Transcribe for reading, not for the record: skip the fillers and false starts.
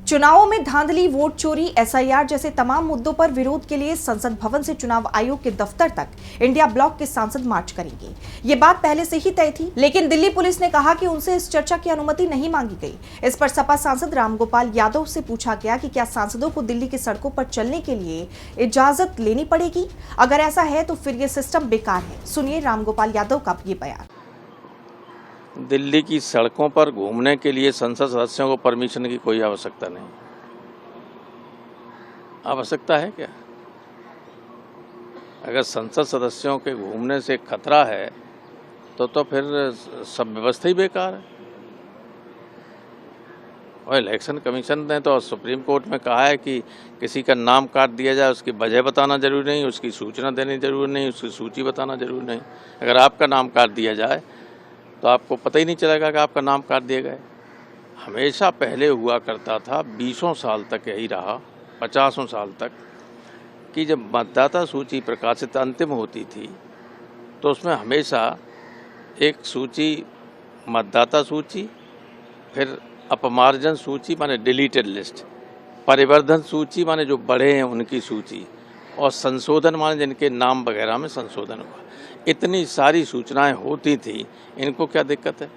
चुनावों में धांधली, वोट चोरी, एसआईआर जैसे तमाम मुद्दों पर विरोध के लिए संसद भवन से चुनाव आयोग के दफ्तर तक इंडिया ब्लॉक के सांसद मार्च करेंगे। ये बात पहले से ही तय थी, लेकिन दिल्ली पुलिस ने कहा कि उनसे इस चर्चा की अनुमति नहीं मांगी गई। इस पर सपा सांसद रामगोपाल यादव से पूछा गया कि क्या सांसदों को दिल्ली की सड़कों पर चलने के लिए इजाजत लेनी पड़ेगी? अगर ऐसा है तो फिर ये सिस्टम बेकार है। सुनिए रामगोपाल यादव का ये बयान। दिल्ली की सड़कों पर घूमने के लिए संसद सदस्यों को परमिशन की कोई आवश्यकता नहीं। आवश्यकता है क्या? अगर संसद सदस्यों के घूमने से खतरा है तो फिर सब व्यवस्था ही बेकार है। और इलेक्शन कमीशन ने तो सुप्रीम कोर्ट में कहा है कि किसी का नाम काट दिया जाए, उसकी वजह बताना जरूरी नहीं, उसकी सूचना देनी जरूरी नहीं, उसकी सूची बताना जरूरी नहीं। अगर आपका नाम काट दिया जाए तो आपको पता ही नहीं चलेगा कि आपका नाम काट दिए गए। हमेशा पहले हुआ करता था, 20 साल तक यही रहा, 50 साल तक, कि जब मतदाता सूची प्रकाशित अंतिम होती थी तो उसमें हमेशा एक सूची, मतदाता सूची, फिर अपमार्जन सूची माने डिलीटेड लिस्ट, परिवर्धन सूची माने जो बढ़े हैं उनकी सूची, और संशोधन माने जिनके नाम वगैरह में संशोधन हुआ। इतनी सारी सूचनाएं होती थी, इनको क्या दिक्कत है?